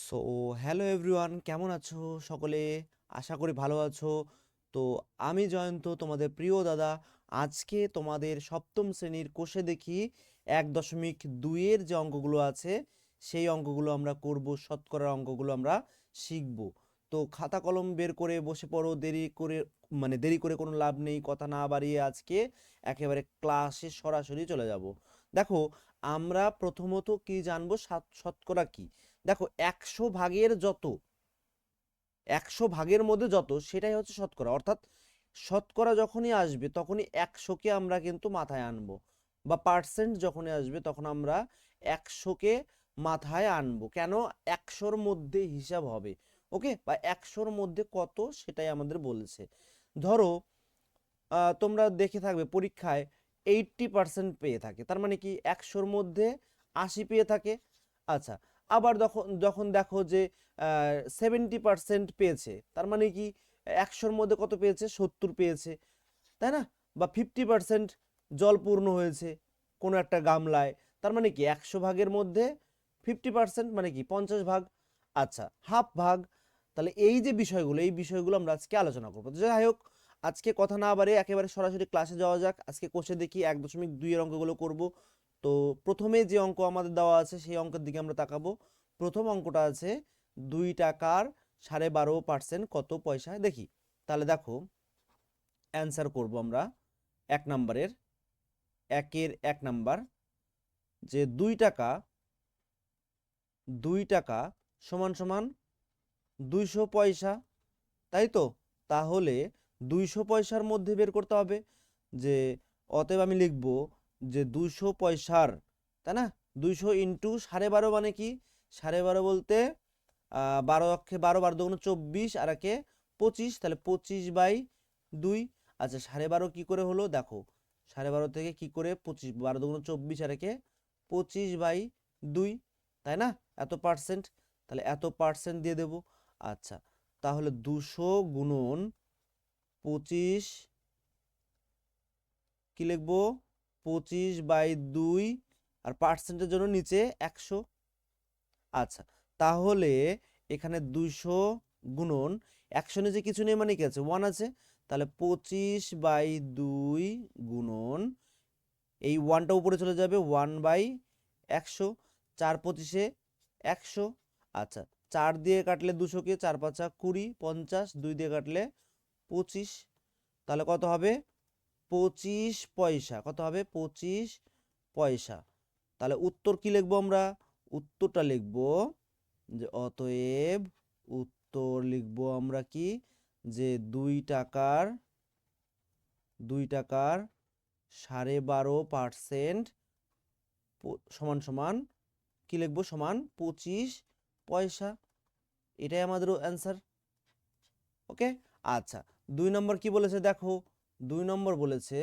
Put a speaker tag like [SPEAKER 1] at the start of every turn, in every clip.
[SPEAKER 1] So hello everyone, কেমন আছো সকলে? আশা করি ভালো আছো। তো আমি জয়ন্ত, তোমাদের প্রিয় দাদা। আজকে তোমাদের সপ্তম শ্রেণীর কোষে দেখি 1.2-এর যে অঙ্কগুলো আছে সেই অঙ্কগুলো আমরা করব, শতকরার অঙ্কগুলো আমরা শিখব। তো খাতা কলম বের করে বসে পড়ো, দেরি করে কোনো লাভ নেই। কথা না বাড়িয়ে আজকে একেবারে ক্লাসে সরাসরি চলে যাব। দেখো, আমরা প্রথমত কি জানবো, শতকরা কি। দেখো, 100 ভাগের মধ্যে যত সেটাই হচ্ছে শতকরা। অর্থাৎ শতকরা যখনই আসবে তখনই 100কে আমরা কিন্তু মাথায় আনবো, বা পার্সেন্ট যখনই আসবে তখন আমরা 100কে মাথায় আনবো। কেন? 100র মধ্যে হিসাব হবে, ওকে, বা 100র মধ্যে কত সেটাই আমাদের বলেছে। ধরো, তোমরা দেখে থাকবে পরীক্ষায় 80% পেয়ে থাকে, তার মানে কি 100র মধ্যে 80 পেয়ে থাকে। আচ্ছা, আবার যখন যখন দেখো যে 70% পেয়েছে, তার মানে কি 100র মধ্যে কত পেয়েছে? 70 পেয়েছে, তাই না? বা 50% জল পূর্ণ হয়েছে কোনো একটা গামলায়, তার মানে কি 100 ভাগের মধ্যে 50% মানে কি 50 ভাগ। আচ্ছা, হাফ ভাগ। তাহলে এই যে বিষয়গুলো, এই বিষয়গুলো আমরা আজকে আলোচনা করবো। তো যাই হোক, আজকে কথা না বাড়িয়ে একেবারে সরাসরি ক্লাসে যাওয়া যাক। আজকে কোষে দেখি 1.2-এর অঙ্কগুলো করব। তো প্রথমে যে অঙ্ক আমাদের দেওয়া আছে সেই অঙ্কের দিকে আমরা তাকাবো। প্রথম অঙ্কটা আছে 2 টাকার 12.5% কত পয়সায়, দেখি। তাহলে দেখো, অ্যান্সার করব আমরা 1 নম্বরের, 1 যে 2 টাকা সমান সমান 200 পয়সা, তাই তো? তাহলে 200 পয়সার মধ্যে বের করতে হবে যে, অতএব আমি লিখব যে 200 পয়সার, তাই না, 200 ইন্টু 12.5 মানে কি? 12.5 বলতে 12 অক্ষে 12, 12 দুগুণ 24, আর একে 25, তাহলে 25/2। আচ্ছা, 12.5 কি করে হলো দেখো, 12.5 থেকে কি করে 25, 12 দুগুণ 24, আর একে 25/2, তাই না? এত পার্সেন্ট, তাহলে এত পার্সেন্ট দিয়ে দেব। আচ্ছা, তাহলে 200 গুণন 25, কি লিখবো? 25/2, আর পার্সেন্টের জন্য নিচে 100। আচ্ছা, তাহলে এখানে 200 গুণন 100, নিচে কিছু নেই মানে কি আছে? 1 আছে। তাহলে 25/2 গুণন, এই 1টা উপরে চলে যাবে, 1/100। 4 25-এ 100। আচ্ছা, 4 দিয়ে কাটলে 200কে, 4 5 20, 50, 2 দিয়ে কাটলে 25। তাহলে কত হবে? 25 পয়সা। কত হবে? 25 পয়সা। তাহলে উত্তর কি লিখবো আমরা? উত্তরটা লিখবো যে, অতএব উত্তর লিখবো আমরা কি, যে 2 টাকার 12.5% সমান সমান কি লিখবো? সমান 25 পয়সা। এটাই আমাদের অ্যান্সার, ওকে। আচ্ছা, 2 নম্বর কি বলেছে দেখো। 2 নম্বর বলেছে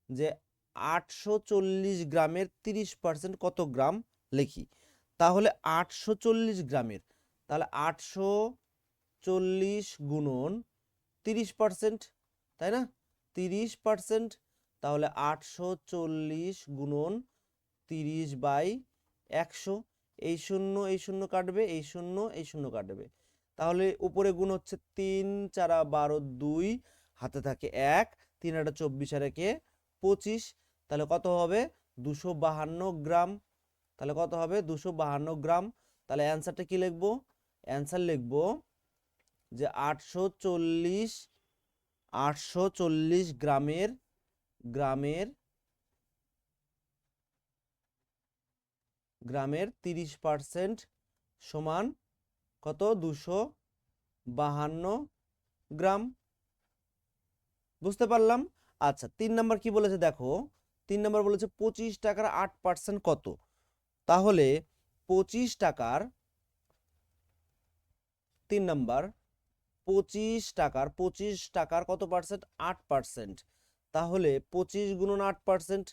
[SPEAKER 1] যে 840 গ্রামের 30% কত গ্রাম, লিখি। তাহলে 840 গ্রামের, তাহলে 840 গুণন 30%, তাই না? 30%, তাহলে 840 গুণন 30/100। এই শূন্য এই শূন্য কাটবে, এই শূন্য এই শূন্য কাটবে। তাহলে উপরে গুণ হচ্ছে 3 4 12 2, হাতে থাকে 1, 3 8 24, আর একে 25। তাহলে কত হবে? 252 গ্রাম। তাহলে কত হবে? 252 গ্রাম। তাহলে অ্যান্সারটা কি লিখবো? অ্যান্সার লিখবো যে 840 গ্রামের গ্রামের গ্রামের 30% সমান কত? 252 গ্রাম। বুঝতে পারলাম। আচ্ছা, 3 নম্বর কি বলেছে দেখো। 3 নম্বর বলেছে 25 টাকার 8% কত। তাহলে 25 টাকার, 3 নম্বর, 25 টাকার কত পার্সেন্ট? 8%। তাহলে 25 গুণন 8%,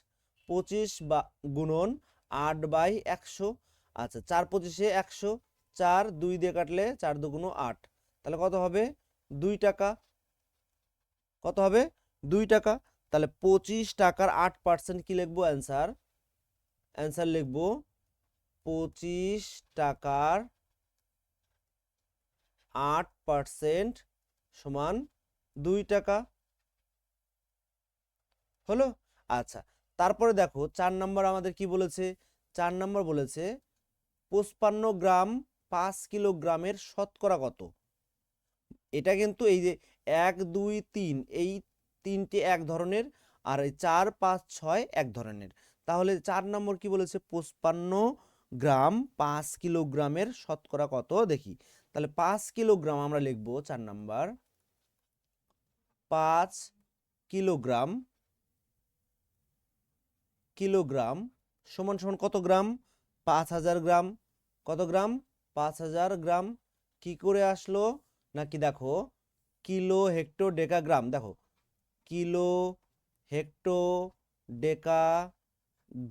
[SPEAKER 1] 25 বা গুণন 8/100। আচ্ছা, 4 25-এ 100, 4 2 দিয়ে কাটলে 4 2 8। তাহলে কত হবে? 2 টাকা। কত হবে? 2 টাকা। তাহলে 25 টাকার 8% কি লিখবো? অ্যান্সার, অ্যান্সার লিখবো 25 টাকার 8% সমান 2 টাকা হলো। আচ্ছা, তারপরে দেখো 4 নম্বর আমাদের কি বলেছে, 4 নম্বর বলেছে 55 গ্রাম 5 কিলোগ্রামের শতকরা কত। এটা কিন্তু এই যে 1 2 3 এই তিনটে এক ধরনের, আর এই 4 5 6 এক ধরনের। তাহলে 4 নম্বর কি বলেছে, 55 গ্রাম 5 কিলোগ্রামের শতকরা কত দেখি। তাহলে 5 কিলোগ্রাম আমরা লিখবো 4 নম্বর, 5 কিলোগ্রাম কিলোগ্রাম সমান সমান কত গ্রাম, 5000 গ্রাম। কত গ্রাম, 5000 গ্রাম। কি করে আসলো নাকি দেখো, কিলো হেক্টো ডেকাগ্রাম, দেখো কিলো হেক্টো ডেকা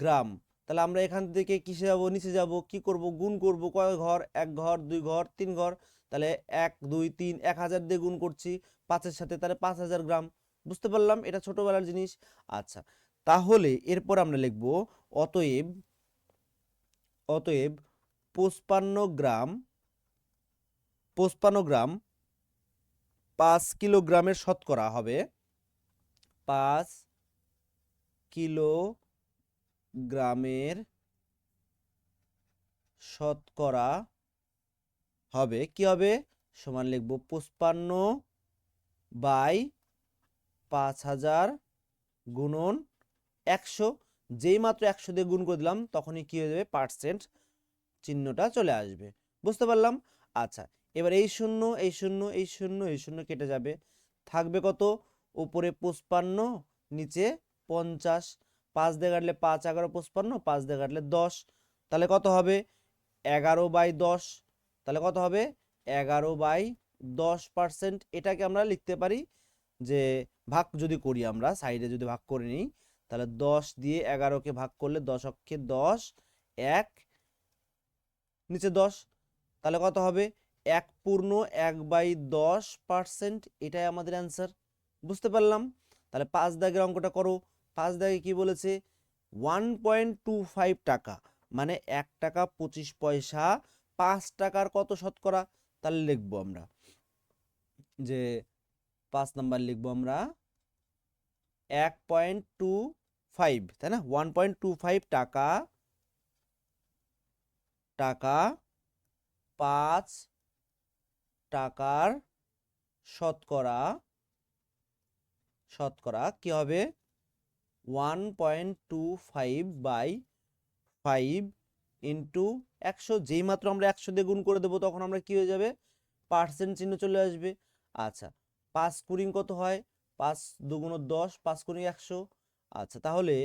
[SPEAKER 1] গ্রাম। তাহলে আমরা এখান থেকে কিসে যাব, নিচে যাব, কি করব, গুণ করব, কয় ঘর, 1 ঘর 2 ঘর 3 ঘর। তাহলে 1 2 3 1000 দিয়ে গুণ করছি 5-এর সাথে, তাহলে 5000 গ্রাম। বুঝতে পারলাম, এটা ছোটবেলার জিনিস। আচ্ছা, তাহলে এরপর আমরা লিখব অতএব, অতএব 55 গ্রাম 5 কিলোগ্রামের শতকরা হবে 5 কিলোগ্রামের শতকরা হবে, কি হবে, সমান লিখব 55/5000 গুণন 100। যেই মাত্র 100 দিয়ে গুণ করে দিলাম তখনই কি হয়ে যাবে, পার্সেন্ট চিহ্নটা চলে আসবে। বুঝতে পারলাম। আচ্ছা, এবার এই শূন্য এই শূন্য এই শূন্য এই শূন্য কেটে যাবে, থাকবে কত, উপরে 55, নিচে 50। 5 দিয়ে কাটলে 5 11 55, 5 দিয়ে কাটলে 10। তাহলে কত হবে, 11/10। তাহলে কত হবে, 11/10%। এটাকে আমরা লিখতে পারি যে ভাগ যদি করি, আমরা সাইডে যদি ভাগ করে নিই, তাহলে 10 দিয়ে 11কে ভাগ করলে 10 অক্ষে 10, 1 নিচে 10। তাহলে কত হবে, 1/10%। এটাই আমাদের অ্যান্সার। বুঝতে পারলাম। তাহলে 5 দাগের অঙ্কটা করো। 5 দাগে কি বলেছে, 1.25 টাকা মানে 1 টাকা 25 পয়সা 5 টাকার কত শতকরা। তাহলে লিখবো আমরা যে 5 নাম্বার লিখবো আমরা 1.25, তাই না, 1.25 টাকা, টাকা 5 টাকার শতকরা, শতকরা কি হবে, 1.25/5 ইন্টু 100। যেই মাত্র আমরা 100 দিয়ে গুণ করে দেবো তখন আমরা কি হয়ে যাবে, পার্সেন্ট চিহ্ন চলে আসবে। আচ্ছা, 5 কুড়ি কত হয়, 5 2 10, 5 কুড়ি 100। আচ্ছা, তাহলে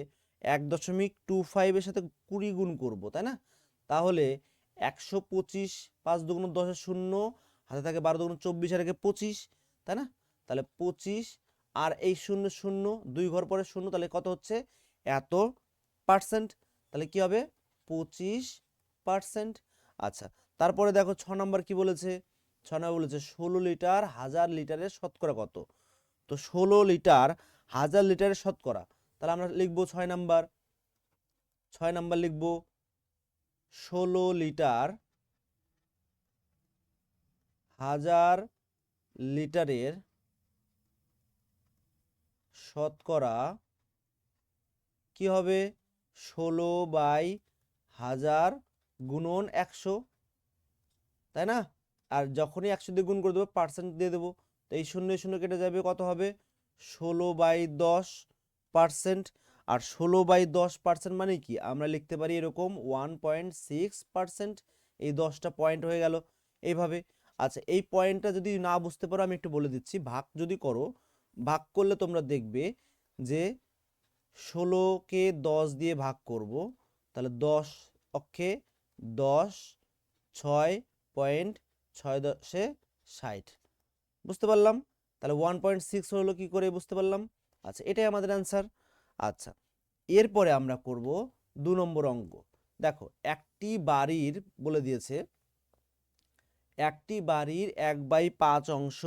[SPEAKER 1] 1.25 এর সাথে 20 গুণ করব, তাই না। তাহলে 125, 5 2 10 শূন্য, হাতে থাকে 12 2 24 আর একে 25, তাই না। তাহলে 25 আর এই শূন্য শূন্য 2 ঘর পরে শূন্য, তাহলে কত হচ্ছে, এত পার্সেন্ট। তাহলে কি হবে, 25%। আচ্ছা, তারপরে দেখো 6 নম্বর কি বলেছে, 6 নম্বর বলেছে 16 লিটার 1000 লিটারের শতকরা কত। তো 16 লিটার 1000 লিটারের শতকরা, তাহলে আমরা লিখবো 6 নাম্বার, 6 নাম্বার লিখবো 16 লিটার 1000 লিটারের শতকরা কি হবে, 16/1000 গুণন 100, তাই না। আর যখনই 100 দিয়ে গুণ করে দেবো পার্সেন্ট দিয়ে দেবো, তো এই শূন্য শূন্য কেটে যাবে, কত হবে, 16/10%। আর 16/10% মানে কি, আমরা লিখতে পারি এরকম 1.6%। এই 10টা পয়েন্ট হয়ে গেল এইভাবে। আচ্ছা, এই পয়েন্টটা যদি না বুঝতে পারো আমি একটু বলে দিচ্ছি, ভাগ যদি করো, ভাগ করলে তোমরা দেখবে যে 16কে 10 দিয়ে ভাগ করব, তাহলে 10 অক্ষে 10, 6.6×10=60। বুঝতে পারলাম। তাহলে 1.6 হলো কি করে, বুঝতে পারলাম। আচ্ছা, এটাই আমাদের অ্যান্সার। আচ্ছা, এরপরে আমরা করব 2 নম্বর অঙ্ক। দেখো, একটি বাড়ির বলে দিয়েছে, একটি বাড়ির 1/5 অংশ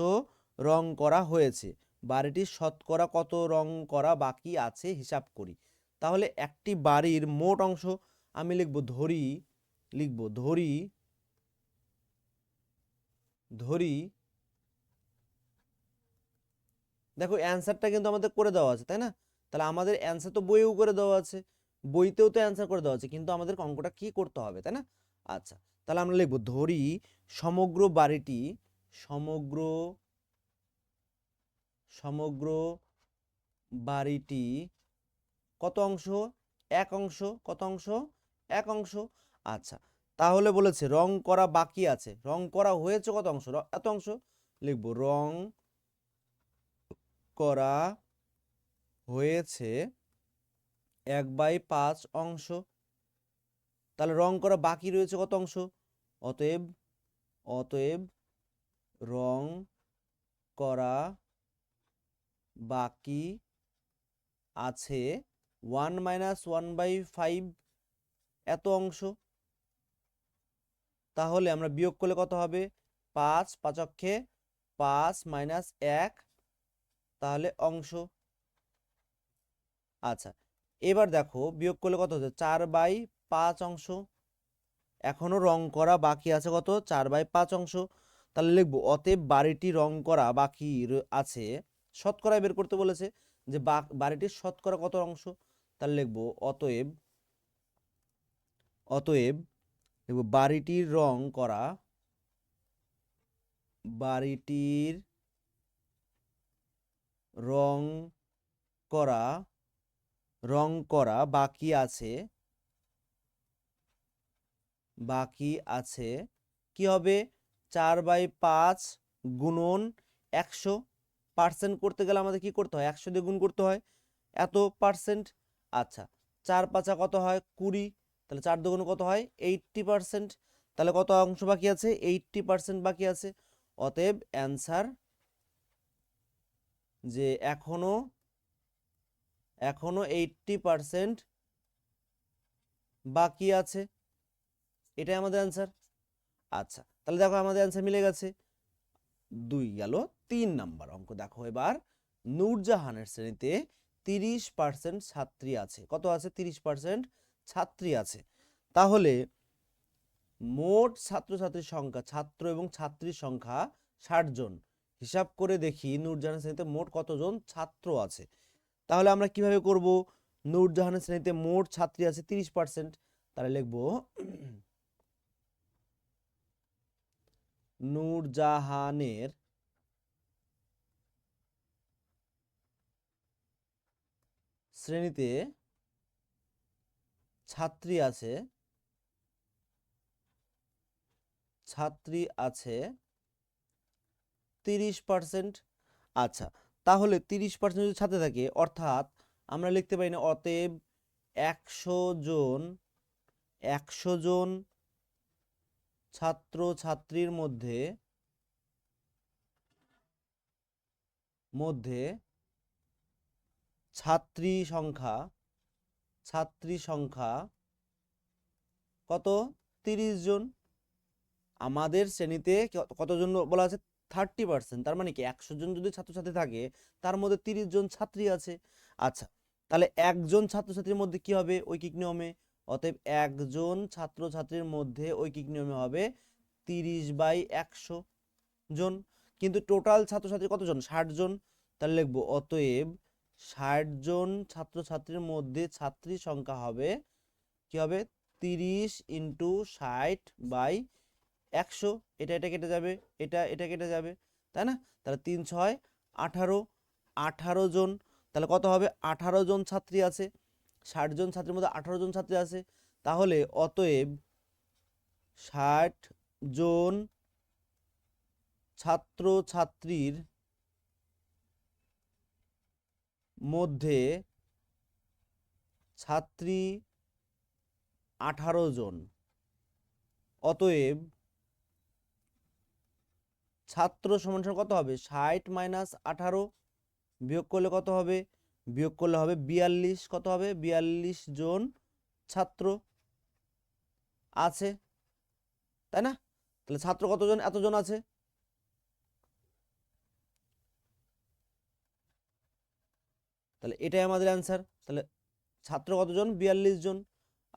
[SPEAKER 1] রং করা হয়েছে, বাড়িটির শতকরা কত রং করা বাকি আছে হিসাব করি। তাহলে একটি বাড়ির মোট অংশ আমি লিখব, ধরি ধরি, দেখো অ্যান্সারটা কিন্তু আমাদের করে দেওয়া আছে, তাই না? তাহলে আমাদের অ্যান্সার তো বইয়েও করে দেওয়া আছে, বইতেও তো অ্যান্সার করে দেওয়া আছে, কিন্তু আমাদের অঙ্কটা কি করতে হবে, তাই না? আচ্ছা, তাহলে আমরা লিখবো ধরি সমগ্র বাড়িটি, সমগ্র সমগ্র বাড়িটি কত অংশ? এক অংশ। কত অংশ? এক অংশ। আচ্ছা, তাহলে বলেছে রং করা বাকি আছে, রং করা হয়েছে কত অংশ? এত অংশ। লিখবো রং করা হয়েছে 1/5 অংশ। তাহলে রং করা বাকি রয়েছে কত অংশ? অতএব অতএব রং করা বাকি আছে 1 - 1/5 এত অংশ। তাহলে আমরা বিয়োগ করলে কত হবে? 5 5 5 - 1, তাহলে অংশ। আচ্ছা, এবার দেখো বিয়োগ করলে কত হচ্ছে? 4/5 অংশ। এখনো রং করা বাকি আছে কত? 4/5 অংশ। তাহলে লিখবো অতএব বাড়িটি রং করা বাকি আছে, শতকরা বের করতে বলেছে যে বাড়িটির শতকরা কত অংশ। তাহলে লিখবো অতএব অতএব লিখবো বাড়িটির রং করা, বাড়িটির রং করা বাকি আছে, কি হবে? 4/5 গুণন 100। পার্সেন্ট করতে গেলে আমাদের কি করতে হয়? 100 দিয়ে গুণ করতে হয়, এত পার্সেন্ট। আচ্ছা, 4 5 কত হয়? 20। তাহলে 4 দুগুণ কত হয়? 80%। তাহলে কত অংশ বাকি আছে? 80% বাকি আছে। অতএব অ্যান্সার যে এখনো 80% বাকি আছে, এটাই আমাদের অ্যান্সার। আচ্ছা, তাহলে দেখো আমাদের অ্যান্সার মিলে গেছে। 2 গেল। 3 নাম্বার অঙ্ক দেখো এবার। নূরজাহানের শ্রেণীতে 30% ছাত্রী আছে। কত আছে? 30% ছাত্রী আছে। তাহলে মোট ছাত্রছাত্রীর সংখ্যা, ছাত্র এবং ছাত্রীর সংখ্যা 60 জন। হিসাব করে দেখি নূরজাহানের শ্রেণীতে মোট কতজন ছাত্র আছে। তাহলে আমরা কিভাবে করব? নূরজাহানের শ্রেণীতে মোট ছাত্রী আছে 30%। তাহলে লিখবো নূরজাহানের শ্রেণীতে ছাত্রী আছে 30%। আচ্ছা, তাহলে 30% যদি ছাত্র থাকে, অর্থাৎ আমরা লিখতে পারি না অতএব 100 জন ছাত্র ছাত্রীর মধ্যে ছাত্রী সংখ্যা কত? 30 জন। আমাদের শ্রেণীতে কতজন বলা আছে? 30%। তার মানে কি 100 জন যদি ছাত্রছাত্রী থাকে, তার মধ্যে 30 জন ছাত্রী আছে। আচ্ছা, তাহলে একজন ছাত্রছাত্রীর মধ্যে কি হবে? ঐকিক নিয়মে। অতএব একজন ছাত্রছাত্রীর মধ্যে ঐকিক নিয়মে হবে 30/100 জন। কিন্তু টোটাল ছাত্রছাত্রী কতজন? 60 জন। তাহলে লিখবো অতএব 60 জন ছাত্রছাত্রীর মধ্যে ছাত্রী সংখ্যা হবে, কি হবে? 30 × 60/100। এটা কেটে যাবে, এটা কেটে যাবে, তাই না? তাহলে 3 6 18, 18 জন। তাহলে কত হবে? 18 জন ছাত্রী আছে। 60 জন ছাত্রীর মধ্যে 18 জন ছাত্রী আছে। তাহলে অতএব 60 জন ছাত্র ছাত্রীর মধ্যে ছাত্রী 18 জন। অতএব ছাত্র সমান সমান কত হবে? 60 - 18। বিয়োগ করলে কত হবে? বিয়োগ করলে হবে 42। কত হবে? 42 জন ছাত্র আছে, তাই না? তাহলে ছাত্র কতজন? এতজন আছে। তাহলে এটাই আমাদের অ্যান্সার। তাহলে ছাত্র কতজন? 42 জন।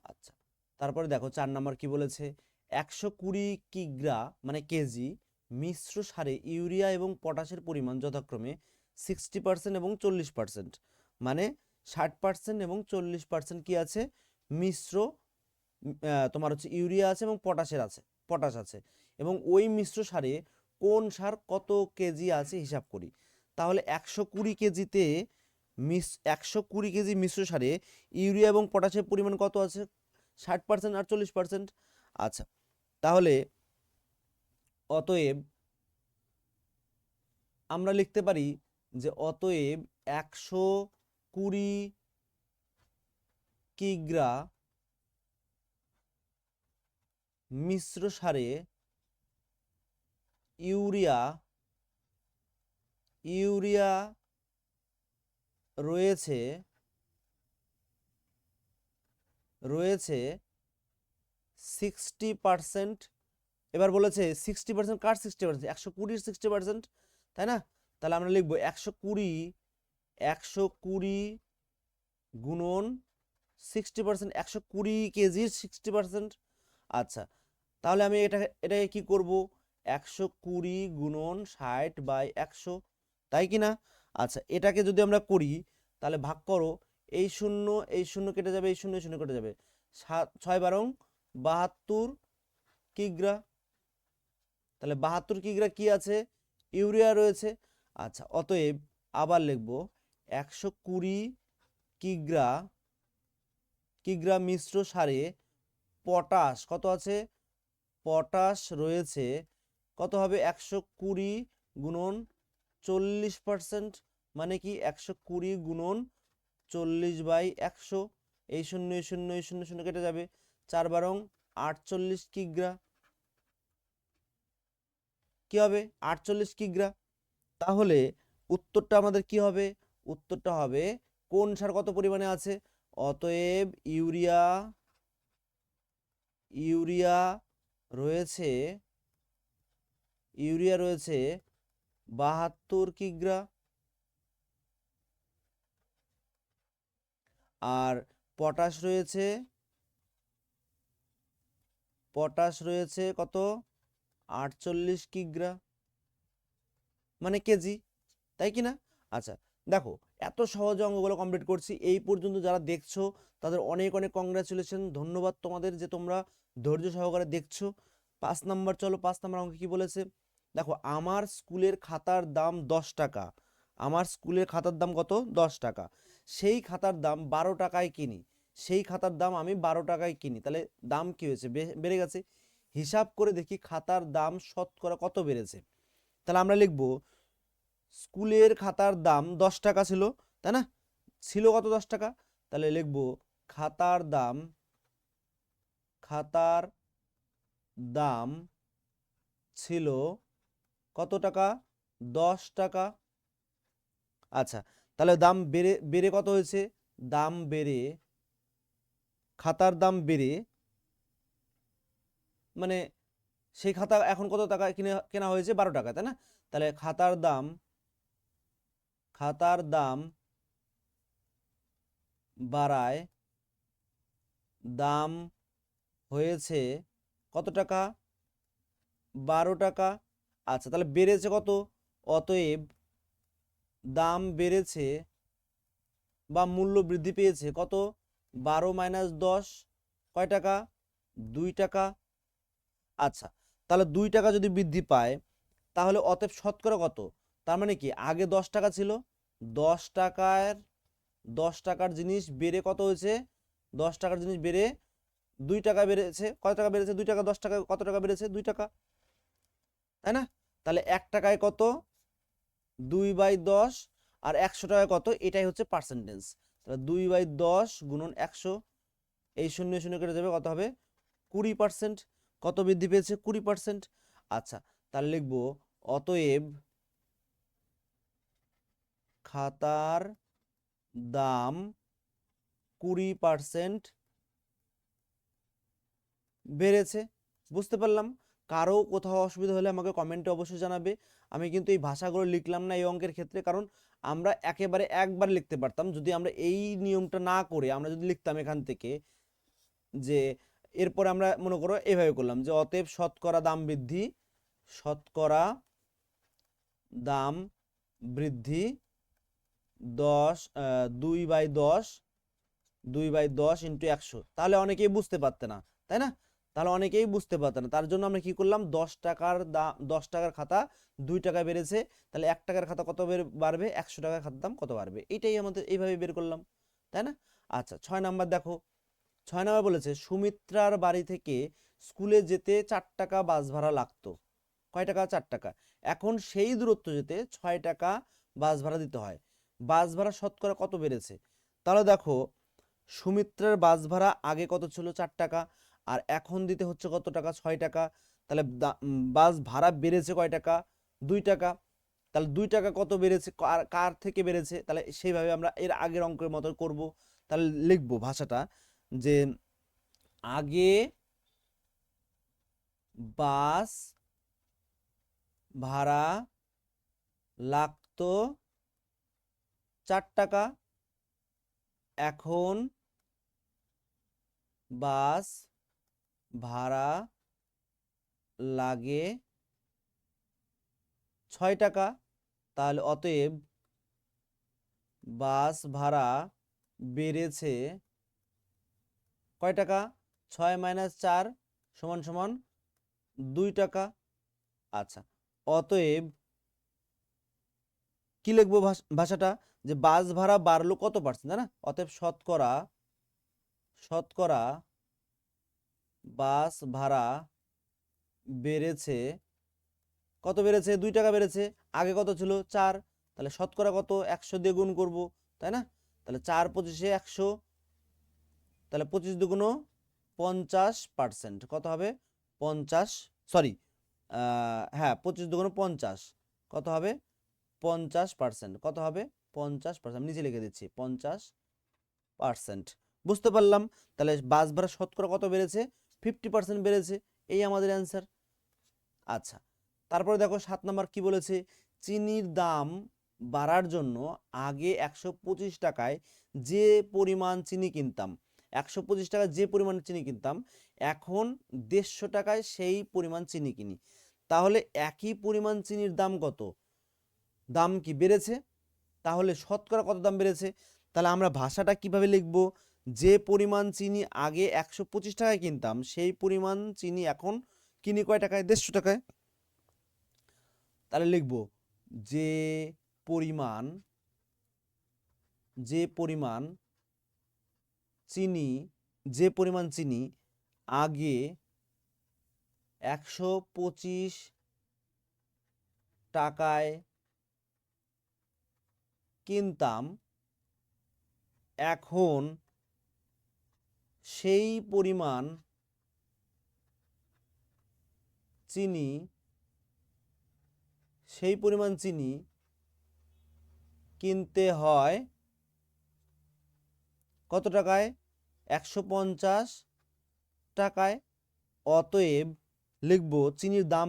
[SPEAKER 1] আচ্ছা, তারপরে দেখো 4 নাম্বার কি বলেছে? 120 কিগ্রা মানে কেজি মিশ্র সারে ইউরিয়া এবং পটাশের পরিমাণ যথাক্রমে 60% এবং 40%, মানে 60% এবং 40% কি আছে, মিশ্র তোমার হচ্ছে ইউরিয়া আছে এবং পটাশ আছে, এবং ওই মিশ্র সারে কোন সার কত কেজি আছে হিসাব করি। তাহলে 120 কেজিতে 120 কেজি মিশ্র সারে ইউরিয়া এবং পটাশের পরিমাণ কত আছে, 60% আর 40%। আচ্ছা, তাহলে অতএব আমরা লিখতে পারি যে অতএব 120 কিগ্রা মিশ্র সারে ইউরিয়া রয়েছে 60%। এবার বলেছে 60%, কার 60%, 120 60%, তাই না? তাহলে আমরা লিখবো 120 গুণন 60%, 120 কেজির 60%। আচ্ছা, তাহলে আমি এটাকে কি করব, 120 গুণন 60/100, তাই কি না? আচ্ছা, এটাকে যদি আমরা করি তাহলে ভাগ করো, এই শূন্য কেটে যাবে, এই শূন্য কেটে যাবে, 6 72 কিগ্রা। তাহলে 72 কিগ্রা কি আছে, ইউরিয়া রয়েছে। আচ্ছা, অতএব আবার লিখব 120 কিগ্রা মিশ্র সারে পটাশ কত আছে, পটাশ রয়েছে কত হবে, 120 গুণন 40%, মানে কি 120 গুণন 40/100, এই শূন্য কেটে যাবে, 4 48 কিগ্রা, কি হবে 48 কিগ্রা। তাহলে উত্তরটা আমাদের কি হবে, উত্তরটা হবে কোন সার কত পরিমাণে আছে, অতএব ইউরিয়া রয়েছে 72 কিগ্রা, আর পটাশ রয়েছে কত, 48 কিগ্রা, মানে কেজি, তাই কি না? আচ্ছা, দেখো এত সহজে অঙ্কগুলো কমপ্লিট করছি, এই পর্যন্ত যারা দেখছো তাদের অনেক অনেক কংগ্রাচুলেশন, ধন্যবাদ তোমাদের যে তোমরা ধৈর্য সহকারে দেখছো। 5 নাম্বার, চলো 5 নাম্বার অঙ্ক কি বলেছে, দেখো আমার স্কুলের খাতার দাম 10 টাকা, আমার স্কুলের খাতার দাম কত, 10 টাকা, সেই খাতার দাম 12 টাকায় কিনি, সেই খাতার দাম আমি 12 টাকায় কিনি, তাহলে দাম কি হয়েছে, বেড়ে গেছে। হিসাব করে দেখি খাতার দাম শতকরা কত বেড়েছে। তাহলে আমরা লিখবো স্কুলের খাতার দাম 10 টাকা ছিল, তাই না, ছিল কত, 10 টাকা, তাহলে লিখবো খাতার দাম ছিল কত টাকা, 10 টাকা। আচ্ছা, তাহলে দাম বেড়ে বেড়ে কত হয়েছে, দাম বেড়ে, খাতার দাম বেড়ে, মানে সেই খাতা এখন কত টাকা কেনা হয়েছে, 12 টাকা, তাই না? তাহলে খাতার দাম বাড়ায় দাম হয়েছে কত টাকা, 12 টাকা। আচ্ছা, তাহলে বেড়েছে কত, অতএব দাম বেড়েছে বা মূল্য বৃদ্ধি পেয়েছে কত, 12 - 10 কয় টাকা, 2 টাকা। আচ্ছা, তাহলে 2 টাকা যদি বৃদ্ধি পায় তাহলে অতএব শতকরা কত, তার মানে কি আগে 10 টাকা ছিল, 10 টাকার 10 টাকার জিনিস বেড়ে কত হয়েছে, 10 টাকার জিনিস বেড়ে 2 টাকা বেড়েছে, কত টাকা বেড়েছে, 2 টাকা, 10 টাকা কত টাকা বেড়েছে, 2 টাকা, তাই না? তাহলে 1 টাকায় কত, 2/10, আর 100 টাকায় কত, এটাই হচ্ছে পার্সেন্টেজ। তাহলে 2/10 গুণন 100, এই শূন্য কেটে যাবে, কত হবে, 20%। কত বৃদ্ধি পেয়েছে, 20%। আচ্ছা, তাহলে লিখবো অতএব খাতার দাম 20% বেড়েছে। বুঝতে পারলাম, কারো কোথাও অসুবিধা হলে আমাকে কমেন্টে অবশ্যই জানাবে। আমি কিন্তু এই ভাষাগুলো লিখলাম না এই অঙ্কের ক্ষেত্রে, কারণ আমরা একেবারে একবার লিখতে পারতাম, যদি আমরা এই নিয়মটা না করে আমরা যদি লিখতাম এখান থেকে, যে এরপরে আমরা মনে করো এভাবে করলাম যে অতএব শতকরা দাম বৃদ্ধি, শতকরা দাম বৃদ্ধি 2/10 ইন্টু 100। তাহলে অনেকেই বুঝতে পারতে না, তাই না? তাহলে অনেকেই বুঝতে পারতে না, তার জন্য আমরা কি করলাম, 10 টাকার দাম, 10 টাকার খাতা 2 টাকা বেড়েছে, তাহলে 1 টাকার খাতা কত বাড়বে, 100 টাকার খাতার দাম কত বাড়বে, এটাই আমাদের এইভাবে বের করলাম, তাই না? আচ্ছা, 6 নাম্বার দেখো। 6 নাম্বার বলেছে সুমিত্রার বাড়ি থেকে স্কুলে যেতে 4 টাকা বাস ভাড়া লাগতো। কয় টাকা? 4 টাকা। এখন সেই দূরত্ব যেতে 6 টাকা বাস ভাড়া দিতে হয়। বাস ভাড়া শতকরা কত বেড়েছে? তাহলে দেখো, সুমিত্রার বাস ভাড়া আগে কত ছিল? 4 টাকা। আর এখন দিতে হচ্ছে কত টাকা? 6 টাকা। তাহলে বাস ভাড়া বেড়েছে কয় টাকা? 2 টাকা। তাহলে 2 টাকা কত বেড়েছে, কার থেকে বেড়েছে? তাহলে সেইভাবে আমরা এর আগের অঙ্কের মতো করব। তাহলে লিখবো ভাষাটা যে আগে বাস ভাড়া লাগতো 4 টাকা, এখন বাস ভাড়া লাগে 6 টাকা। তাহলে অতএব বাস ভাড়া বেড়েছে কয় টাকা? 6 - 4 = 2 টাকা। আচ্ছা, অতএব কি লিখবো ভাষাটা, যে বাস ভাড়া বাড়লো কত পার্সেন্ট, তাই না? অতএব শতকরা বাস ভাড়া বেড়েছে কত? বেড়েছে 2 টাকা বেড়েছে। আগে কত ছিল? 4। তাহলে শতকরা কত? 100 দিয়ে গুণ করবো, তাই না? তাহলে 4 × 25 = 100। তাহলে 25 × 2 = 50%। কত হবে? 50, সরি, হ্যাঁ, 25 × 2 = 50। কত হবে? 50%। কত হবে? 50%। নিচে লিখে দিচ্ছি 50%। বুঝতে পারলাম। তাহলে বাস ভাড়া শতকরা কত বেড়েছে? 50% বেড়েছে। এই আমাদের অ্যান্সার। আচ্ছা, তারপরে দেখো 7 নাম্বার কি বলেছে, চিনির দাম বাড়ার জন্য আগে 125 টাকায় যে পরিমাণ চিনি কিনতাম, 125 টাকায় যে পরিমাণ চিনি কিনতাম, এখন 150 টাকায় সেই পরিমাণ চিনি কিনি। তাহলে একই পরিমাণ চিনির দাম কত? দাম কি বেড়েছে? তাহলে শতকরা কত দাম বেড়েছে? তাহলে আমরা ভাষাটা কিভাবে লিখব, যে পরিমাণ চিনি আগে 125 টাকায় কিনতাম, সেই পরিমাণ চিনি এখন কিনি কয় টাকায়? 150 টাকায়। তাহলে লিখব যে পরিমাণ চিনি আগে 125 টাকায় কিনতাম, এখন সেই পরিমাণ চিনি কিনতে হয় কত টাকায়? 150 টাকায়। অতএব লিখব চিনির দাম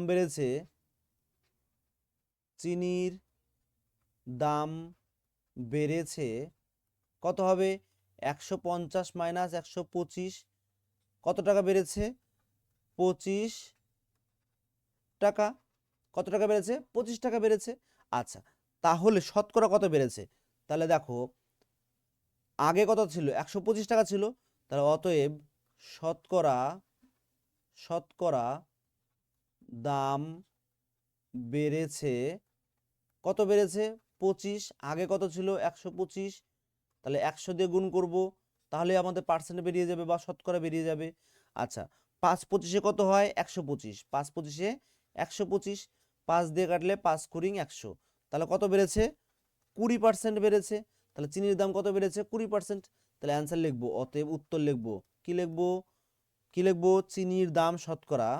[SPEAKER 1] বেড়েছে কত হবে? 150 - 125, কত টাকা বেড়েছে? 25 টাকা। কত টাকা বেড়েছে? 25 টাকা বেড়েছে। আচ্ছা, তাহলে শতকরা কত বেড়েছে? তাহলে দেখো, আগে কত ছিল? 125 টাকা ছিল। তাহলে অতএব শতকরা দাম বেড়েছে কত? বেড়েছে 25। আগে কত ছিল? 125। তাহলে 100 দিয়ে গুণ করব, তাহলে আমাদের পার্সেন্ট বেরিয়ে যাবে বা শতকরা বেরিয়ে যাবে। আচ্ছা, 5 × 25 কত হয়? 125। 5 × 25 = 125। 5 দিয়ে কাটলে 5 × 4 = 100। তাহলে কত বেড়েছে? 20% বেড়েছে। তাহলে চিনির দাম কত বেড়েছে? 20%। তাহলে অ্যান্সার লিখবো, অতএব উত্তর লিখবো। কি লিখবো? চিনির দাম শতকরা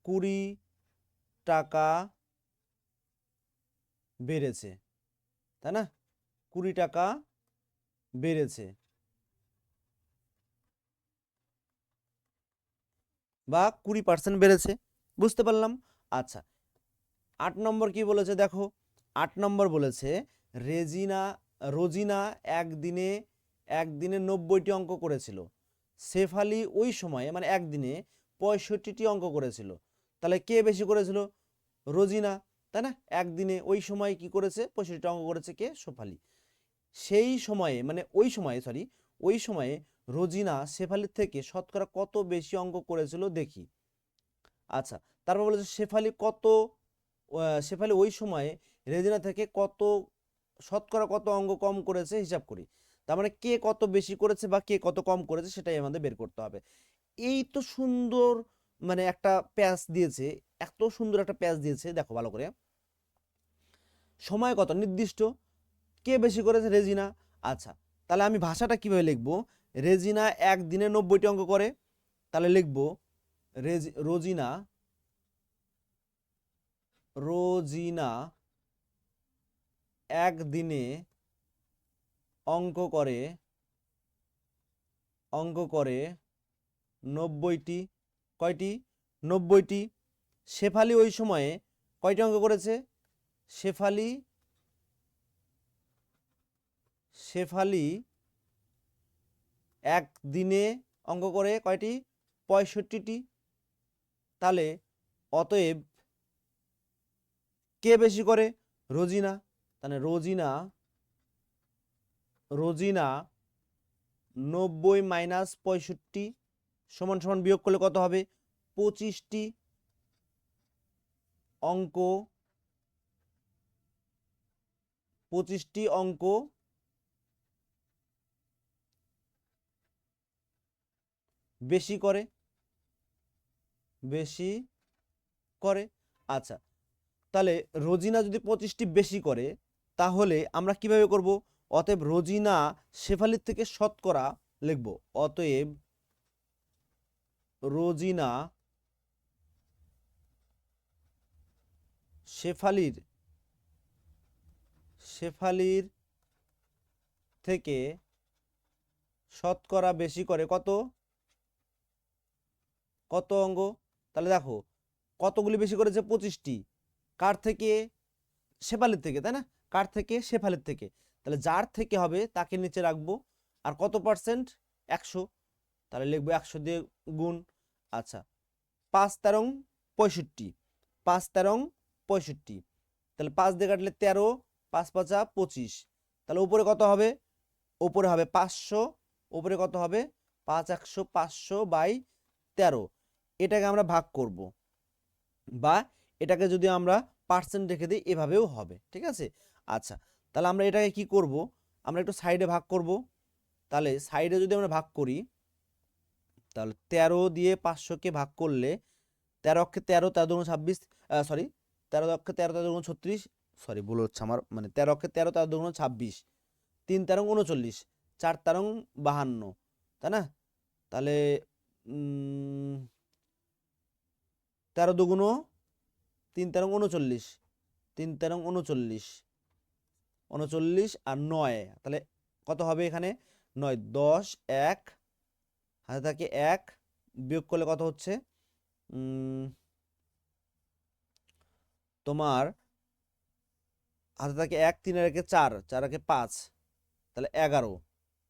[SPEAKER 1] 20 টাকা বেড়েছে, তাই না? 20 টাকা বেড়েছে বা 20% বেড়েছে। বুঝতে পারলাম। আচ্ছা, 8 নম্বর কি বলেছে দেখো। 8 নম্বর বলেছে রোজিনা একদিনে একদিনে 90টি অঙ্ক করেছিল, শেফালি ওই সময়ে মানে একদিনে 65টি অঙ্ক করেছিল। তাহলে কে বেশি করেছিল? রোজিনা, তাই না? একদিনে ওই সময় কি করেছে? 65টা অঙ্ক করেছে কে? শেফালি। সেই সময়ে মানে ওই সময়ে রোজিনা শেফালির থেকে শতকরা কত বেশি অঙ্ক করেছিল দেখি। আচ্ছা, তারপর বলেছে শেফালি ওই সময়ে রেজিনা থেকে শতকরা কত অঙ্ক কম করেছে হিসাব করি। তার মানে কে কত বেশি করেছে বা কে কত কম করেছে সেটাই আমাদের বের করতে হবে। এই তো সুন্দর মানে একটা প্যাচ দিয়েছে, এত সুন্দর একটা প্যাচ দিয়েছে, দেখো ভালো করে। সময় কত নির্দিষ্ট, কে বেশি করেছে? রেজিনা। আচ্ছা, তাহলে আমি ভাষাটা কিভাবে লিখবো? রেজিনা একদিনে 90টি অঙ্ক করে, তাহলে লিখবো রোজিনা রোজিনা একদিনে অঙ্ক করে 90টি। কয়টি? 90টি। শেফালি ওই সময়ে কয়টি অঙ্ক করেছে? শেফালি একদিনে অঙ্ক করে কয়টি? 65টি। তাহলে অতএব কে বেশি করে? রোজিনা। তাহলে রোজিনা 90 মাইনাস 65 সমান সমান বিয়োগ করলে কত হবে? 25টি অঙ্ক 25টি অঙ্ক বেশি করে। আচ্ছা, তাহলে রোজিনা যদি 25টি বেশি করে তাহলে আমরা কিভাবে করব? অতএব রোজিনা শেফালির থেকে শতকরা লিখব। অতএব রোজিনা শেফালির থেকে শতকরা বেশি করে কত অঙ্ক? তাহলে দেখো কতগুলি বেশি করেছে? 25টি। কার থেকে? শেফালির থেকে, তাই না? কার থেকে? শেফালির থেকে। তাহলে যার থেকে হবে তাকে নিচে রাখবো। আর কত পার্সেন্ট? 100। তাহলে লিখবো 100 দিয়ে গুণ। আচ্ছা, 5 তেরং 65, 5 তেরং 65। তাহলে 5 দিয়ে কাটলে 13, 5 পাঁচা 25। তাহলে উপরে কত হবে? উপরে হবে 500। উপরে কত হবে? 5 100, 500 বাই 13। এটাকে আমরা ভাগ করব, বা এটাকে যদি আমরা পার্সেন্ট রেখে দিই এভাবেও হবে, ঠিক আছে? আচ্ছা, তাহলে আমরা এটাকে কি করব? আমরা একটু সাইডে ভাগ করব। তাহলে সাইডে যদি আমরা ভাগ করি তাহলে 13 দিয়ে 500কে ভাগ করলে 13 অক্ষে 13, 13 দুগুণ 26, সরি 13 অক্ষে 13, 13 দুগুণ 36, সরি ভুল হচ্ছে আমার, মানে 13 অক্ষে 13, 13 দুগুণ 26, 3 তেরং 39, 4 তেরং 52, তাই না? তাহলে 13 দুগুণ 3 তেরং 39, 3 তেরং 39, 39 আর 9, তাহলে কত হবে এখানে? 9 10 1 হাতে থাকে 1, বিয়োগ করলে কত হচ্ছে? তোমার হাতে থাকে 1, 3 আর 1 4, 4 আর 1 5, তাহলে 11,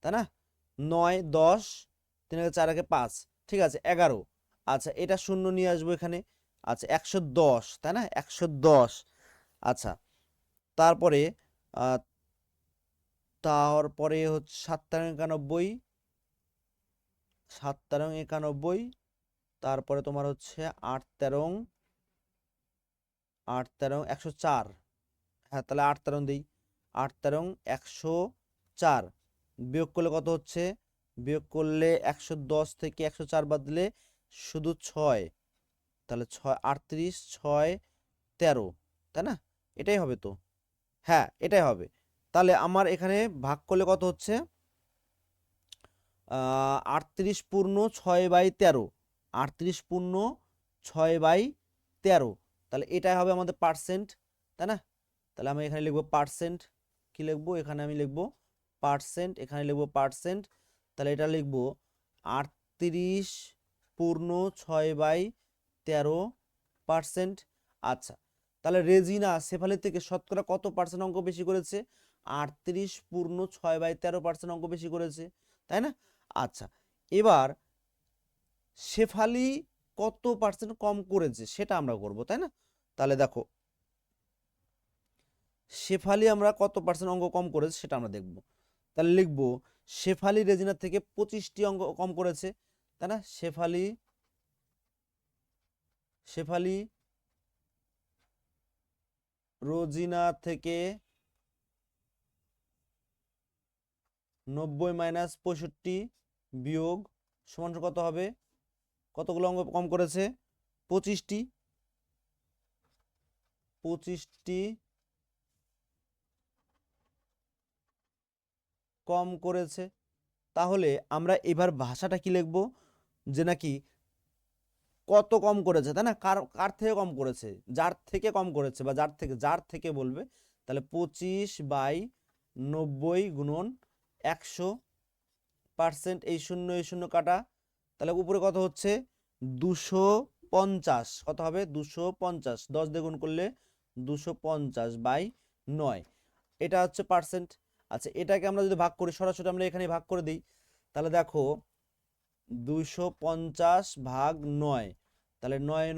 [SPEAKER 1] তাই না? 9 10, 3 আর 4 আর 5, ঠিক আছে 11। আচ্ছা, এটা শূন্য নিয়ে আসবো এখানে। আচ্ছা, 110, তাই না? 110। আচ্ছা, তারপরে হচ্ছে 7 তেরং 91, 7 তেরং 91, তারপরে তোমার হচ্ছে 8 তেরং 104। হ্যাঁ, তাহলে 8 তেরং দিই। 8 তেরং 104 বিয়োগ করলে কত হচ্ছে? বিয়োগ করলে 110 থেকে 104 বাদ দিলে শুধু 6, তাহলে 6 38, 6 13, তাই না? এটাই হবে তো? হ্যাঁ, এটাই হবে। তাহলে আমার এখানে ভাগ করলে কত হচ্ছে? 38 পূর্ণ 6/13, 38 পূর্ণ 6/13, তাহলে এটাই হবে আমাদের পার্সেন্ট, তাই না? তাহলে আমি এখানে লিখবো পার্সেন্ট। কি লিখবো? এখানে আমি লিখবো পার্সেন্ট, এখানে লিখবো পার্সেন্ট। তাহলে এটা লিখবো 38 পূর্ণ 6/13%। আচ্ছা, তাহলে রেজিনা শেফালির থেকে শতকরা কত পার্সেন্ট অঙ্ক বেশি করেছে? 38/6/13% অঙ্ক বেশি করেছে, তাই না? আচ্ছা, এবার শেফালি কত পার্সেন্ট কম করেছে সেটা আমরা করব, তাই না? তাহলে দেখো শেফালি আমরা কত পার্সেন্ট অঙ্ক কম করেছে সেটা আমরা দেখব। তাহলে লিখব শেফালি রেজিনার থেকে 25টি অঙ্ক কম করেছে, তাই না? শেফালি রোজিনা থেকে 90 - 65 সমান কত হবে? কতগুলো অঙ্ক কম করেছে? 25টি। 25টি কম করেছে। তাহলে আমরা এবার ভাষাটা কি লিখব? যে নাকি কত কম করেছে, তাই না? কার কার থেকে কম করেছে? যার থেকে কম করেছে, বা যার থেকে বলবে। তাহলে 25/90 গুণন 100%, এই শূন্য কাটা। তাহলে উপরে কত হচ্ছে? 250। কত হবে? 250। 10 দিয়ে গুণ করলে 250/9, এটা হচ্ছে পার্সেন্ট। আচ্ছা, এটাকে আমরা যদি ভাগ করি, সরাসরি আমরা এখানে ভাগ করে দিই। তাহলে দেখো 250/9, তাহলে 9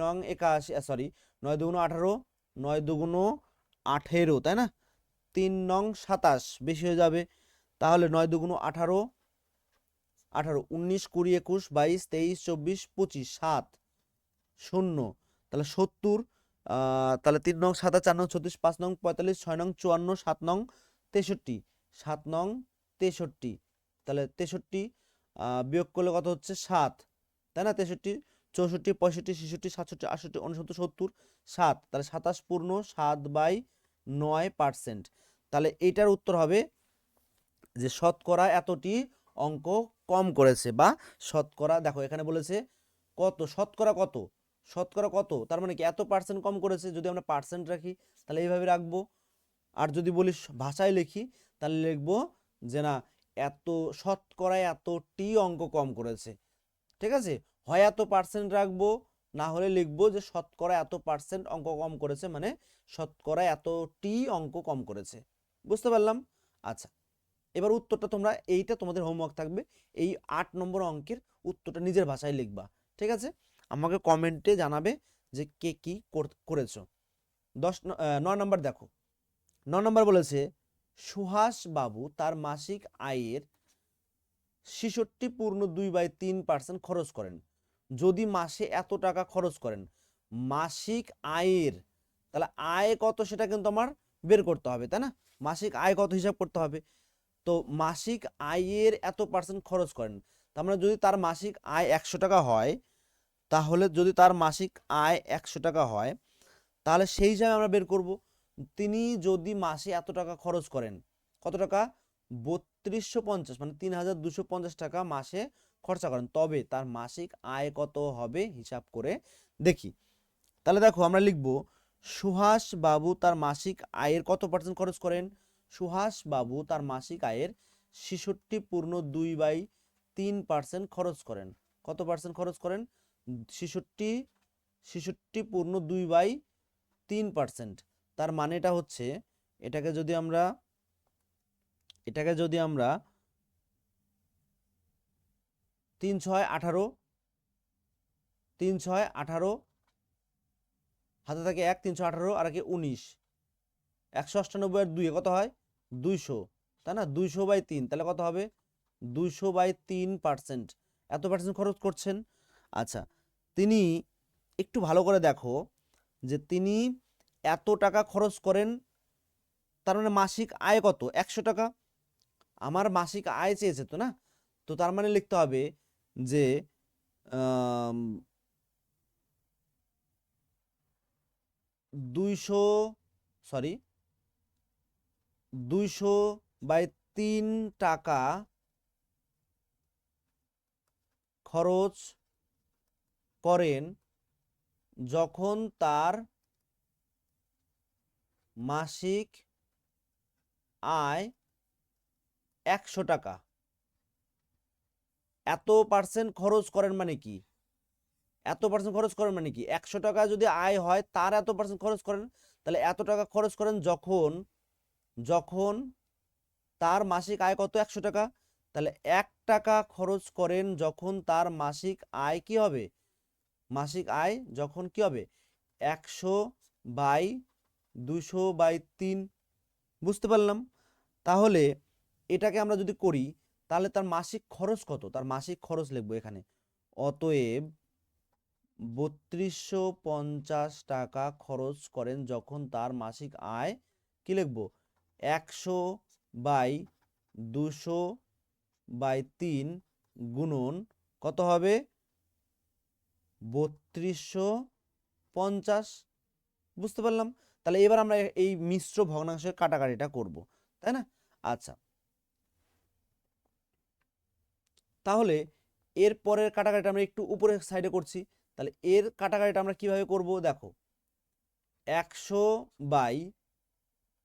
[SPEAKER 1] দুগুণ 18, 9 দুগুণ 18, তাই না? 3 9 27 বেশি হয়ে যাবে। তাহলে 9 দুগুণ 18, 19 20 21 22 23 24 25, 7 0, তাহলে 70। তাহলে 3 নং 7 4 নং 36 5 নং 45 6 নং 54 7 নং 63, 7 নং 63। তাহলে 63 বিয়োগ করলে কত হচ্ছে? 7, তাই না? 63 64 65 66 67 68 69 70, 7, তাহলে 27/7/9%। তাহলে এইটার উত্তর হবে যে শতকরা এতটি অঙ্ক কম করেছে, বা শতকরা, দেখো এখানে বলেছে কত, শতকরা কত, শতকরা কত, তার মানে কি এত পার্সেন্ট কম করেছে। যদি আমরা পার্সেন্ট রাখি তাহলে এইভাবে রাখবো, আর যদি বলি ভাষায় লিখি তাহলে লিখবো যে না, এত শতকরা এতটি অঙ্ক কম করেছে। ঠিক আছে, হয় এত পার্সেন্ট রাখবো, না হলে লিখবো যে শতকরা এত পার্সেন্ট অঙ্ক কম করেছে, মানে শতকরা এতটি অঙ্ক কম করেছে। বুঝতে পারলাম? আচ্ছা, এবার উত্তরটা তোমরা, এইটা তোমাদের হোমওয়ার্ক থাকবে, এই 8 নম্বর অঙ্কের উত্তরটা নিজের ভাষায় লিখবা। ঠিক আছে, আমাকে কমেন্টে জানাবে যে কে কি করেছো। 9 নম্বর দেখো। 9 নম্বর বলেছে সুহাস বাবু তার মাসিক আয়ের 66/2/3% খরচ করেন। যদি মাসে এত টাকা খরচ করেন, মাসিক আয়ের, তাহলে আয় কত সেটা কিন্তু আমার বের করতে হবে, তাই না? মাসিক আয় কত হিসাব করতে হবে। তো মাসিক আয়ের এত পার্সেন্ট খরচ করেন, তার মানে যদি তার মাসিক আয় 100 টাকা হয়, তাহলে যদি তার মাসিক আয় 100 টাকা হয়, তাহলে সেই হিসাবে আমরা বের করব। তিনি যদি মাসে এত টাকা খরচ করেন, কত টাকা? 3250, মানে 3250 টাকা মাসে খরচা করেন, তবে তার মাসিক আয় কত হবে হিসাব করে দেখি। তাহলে দেখো আমরা লিখব সুহাস বাবু তার মাসিক আয়ের কত পার্সেন্ট খরচ করেন? সুহাস বাবু তার মাসিক আয়ের 66/2/3% খরচ করেন। কত পার্সেন্ট খরচ করেন? 66/2/3%। তার মানেটা হচ্ছে, এটাকে যদি আমরা 3 6 18, 3 6 18, হাতে থাকে 1, 318 আর একে 19, 198 আর 2 কত হয়? 200, তাই না? 200/3, তাহলে কত হবে? 200/3%, এত পার্সেন্ট খরচ করছেন। আচ্ছা, তিনি একটু ভালো করে দেখো যে তিনি এত টাকা খরচ করেন, তার মানে মাসিক আয় কত? 100 টাকা। আমার মাসিক আয় চেয়েছে তো, না? তো তার মানে লিখতে হবে যে 200/3 টাকা খরচ করেন যখন তার মাসিক আয় 100 টাকা। এত পার্সেন্ট খরচ করেন মানে কি? এত পার্সেন্ট খরচ করেন মানে কি? 100 টাকা যদি আয় হয়, তার এত পার্সেন্ট খরচ করেন, তাহলে এত টাকা খরচ করেন যখন তার মাসিক আয় কত? 100 টাকা। তাহলে 1 টাকা খরচ করেন যখন তার মাসিক আয় কি হবে? মাসিক আয় যখন কি হবে? 100/200/3। বুঝতে পারলাম? তাহলে এটাকে আমরা যদি করি তাহলে তার মাসিক খরচ কত? তার মাসিক খরচ লিখবো এখানে। অতএব 3250 টাকা খরচ করেন যখন তার মাসিক আয় কি লিখবো? 100/200/3 গুণন কত হবে? 3250। বুঝতে পারলাম? তাহলে এবার আমরা এই মিশ্র ভগ্নাংশের কাটাকাটিটা করব, তাই না? আচ্ছা, তাহলে এর পরের কাটাকাটিটা আমরা একটু উপরের সাইডে করছি। তাহলে এর কাটাকাটিটা আমরা কিভাবে করব? দেখো, 100 বাই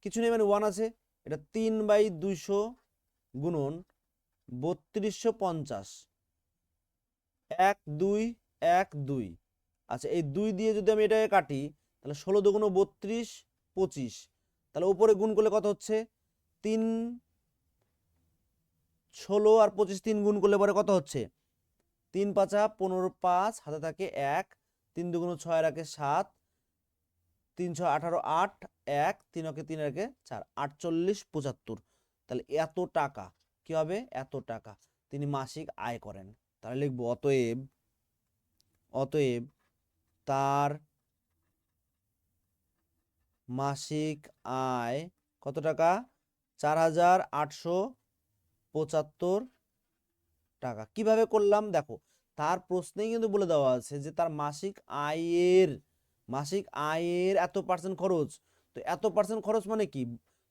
[SPEAKER 1] কিছু নেই মানে 1 আছে, এটা 3/200 গুণন 3250, 1 2 1 2। আচ্ছা, এই 2 দিয়ে যদি আমি এটাকে কাটি তাহলে 16 দুগুণ 32 25। তাহলে উপরে গুণ করলে কত হচ্ছে? 3 16 আর 25 3 গুণ করলে পরে কত হচ্ছে? 3 5 15 5 হাতে থাকে 1, 3 দুগুণ 6 আর 1 7, 3 6 18 8, 1 3 একে 3 আর 1 4, 48 75। তাহলে এত টাকা কি হবে? এত টাকা তিনি মাসিক আয় করেন। তাহলে লিখবো অতএব তার মাসিক আয় কত টাকা? 4875 টাকা। কিভাবে করলাম দেখো, তার প্রশ্নেই কিন্তু বলে দেওয়া আছে যে তার মাসিক আয়ের এত পার্সেন্ট খরচ। তো এত পার্সেন্ট খরচ মানে কি?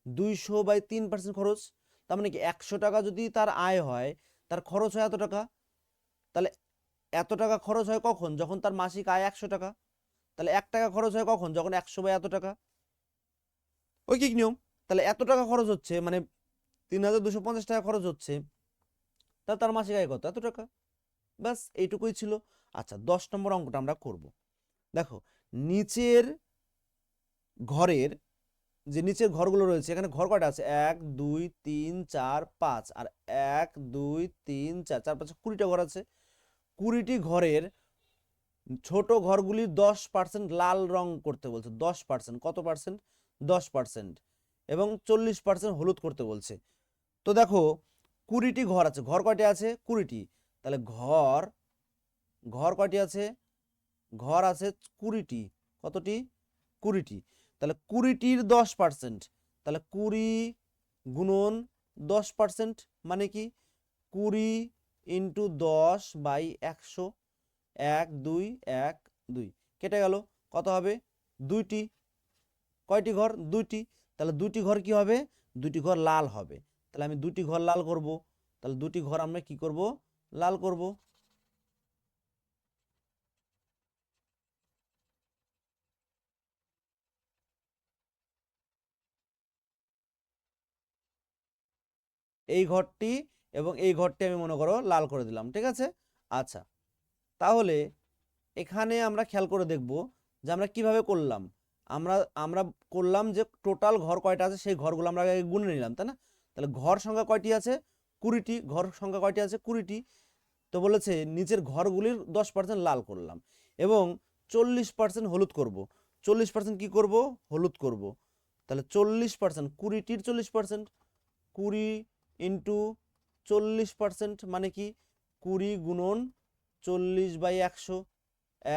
[SPEAKER 1] 200/3% খরচ। তার মানে কি 100 টাকা যদি তার আয় হয়, তার খরচ হয় এত টাকা। তাহলে এত টাকা খরচ হয় কখন? যখন তার মাসিক আয় 100 টাকা। তাহলে 1 টাকা খরচ হয় কখন? যখন 100/এত টাকা। ঐকিক নিয়ম। তাহলে এত টাকা খরচ হচ্ছে মানে 3250 টাকা খরচ হচ্ছে, তাহলে তার মাসিক আয় কত? এত টাকা। ব্যাস এইটুকুই ছিল। আচ্ছা, 10 নম্বর অঙ্কটা আমরা করব। দেখো, নিচের ঘরের নিচের ঘরগুলো রয়েছে, এখানে ঘর কয়টা আছে? 1 2 3 4 5 আর 1 2 3 4 4 5 20টা ঘর আছে। 20টি ঘরের ছোট ঘরগুলির 10% লাল রং করতে বলছে। 10%, কত পার্সেন্ট? 10%। এবং 40% হলুদ করতে বলছে। তো দেখো, 20টি ঘর আছে। ঘর কয়টি আছে? 20টি। তাহলে ঘর কয়টি আছে? ঘর আছে 20টি। কতটি? 20টি। তাহলে 20টির 10%, তাহলে 20 গুণন 10% মানে কি? 20 ইন্টু 10/100, 1 2 1 2 কেটে গেল। কত হবে? 2টি। কয়টি ঘর? 2টি। তাহলে 2টি ঘর কি হবে? 2টি ঘর লাল হবে। তাহলে আমি 2টি ঘর লাল করব। তাহলে 2টি ঘর আমরা কি করব? লাল করব। এই ঘরটি এবং এই ঘরটি আমি মনে করো লাল করে দিলাম, ঠিক আছে? আচ্ছা, তাহলে এখানে আমরা খেয়াল করে দেখব যে আমরা কিভাবে করলাম। আমরা আমরা করলাম যে টোটাল ঘর কয়টা আছে সেই ঘরগুলো আমরা আগে গুনে নিলাম, তাই না? তাহলে ঘর সংখ্যা কয়টি আছে? 20টি। ঘর সংখ্যা কয়টি আছে? 20টি। তো বলেছে নিচের ঘরগুলির 10% লাল করলাম এবং 40% হলুদ করব। 40% কি করব? হলুদ করব। তাহলে 40%, 20টির 40%, 20 ইন্টু 40% মানে কি? 20 গুণন 40/100,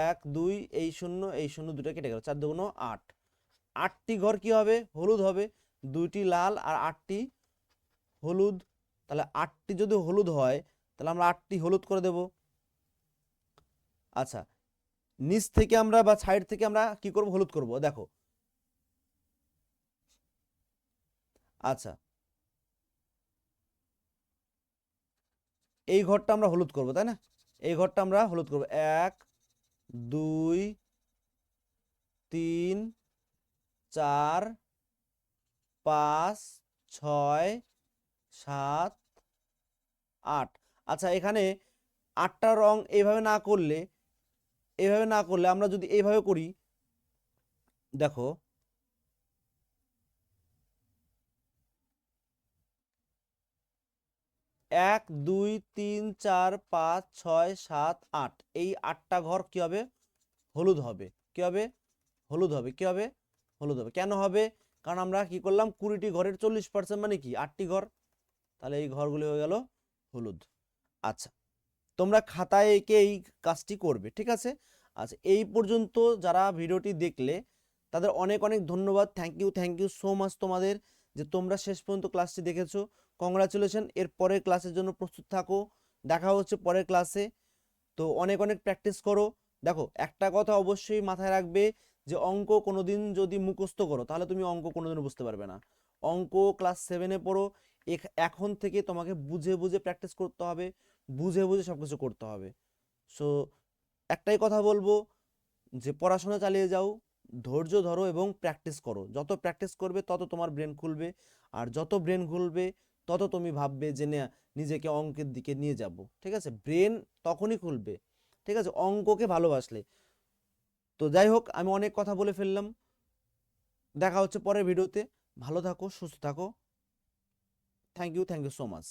[SPEAKER 1] 1 2 এই শূন্য এই শূন্য দুটো কেটে গেল, 4 দুগুণ 8। 8টি ঘর কি হবে? হলুদ হবে। 2টি লাল আর 8টি হলুদ। তাহলে 8টি যদি হলুদ হয় তাহলে আমরা 8টি হলুদ করে দেব। আচ্ছা, নিচ থেকে আমরা বা সাইড থেকে আমরা কি করব? হলুদ করব। দেখো, আচ্ছা, এই ঘরটা আমরা হলুদ করব, তাই না? এই ঘরটা আমরা হলুদ করব। 1 2 3 4 5 6 7 8। আচ্ছা, এখানে 8টা রং এইভাবে না করলে আমরা যদি এইভাবে করি, দেখো 1 2 3 4 5 6 7 8, এই 8টা ঘর কি হবে? হলুদ হবে। কি হবে? হলুদ হবে। কি হবে? হলুদ হবে। কেন হবে? কারণ আমরা কি করলাম, 20টি ঘরের 40% মানে কি 8টি ঘর, তাহলে এই ঘরগুলি হয়ে গেল হলুদ। আচ্ছা, তোমরা খাতায় এঁকে এই কাজটি করবে, ঠিক আছে? আচ্ছা, এই পর্যন্ত যারা ভিডিওটি দেখলে তাদের অনেক অনেক ধন্যবাদ। থ্যাংক ইউ সো মাচ তোমাদের, যে তোমরা শেষ পর্যন্ত ক্লাসটি দেখেছো। কংগ্রাচুলেশন। এর পরের ক্লাসের জন্য প্রস্তুত থাকো। দেখা হচ্ছে পরের ক্লাসে। তো অনেক অনেক প্র্যাকটিস করো। দেখো, একটা কথা অবশ্যই মাথায় রাখবে, যে অঙ্ক কোনোদিন যদি মুখস্থ করো তাহলে তুমি অঙ্ক কোনোদিনও বুঝতে পারবে না। অঙ্ক ক্লাস 7-এ পড়ো, এখন থেকে তোমাকে বুঝে বুঝে প্র্যাকটিস করতে হবে, বুঝে বুঝে সব কিছু করতে হবে। সো একটাই কথা বলবো, যে পড়াশোনা চালিয়ে যাও, ধৈর্য ধরো এবং প্র্যাকটিস করো। যত প্র্যাকটিস করবে তত তোমার ব্রেন খুলবে, আর যত ব্রেন খুলবে তত তুমি ভাববে যে না, নিজেকে অঙ্কের দিকে নিয়ে যাব। ঠিক আছে? ব্রেন তখনই খুলবে, ঠিক আছে, অঙ্ককে ভালোবাসলে। তো যাই হোক, আমি অনেক কথা বলে ফেললাম। দেখা হচ্ছে পরের ভিডিওতে। ভালো থাকো, সুস্থ থাকো। Thank you so much.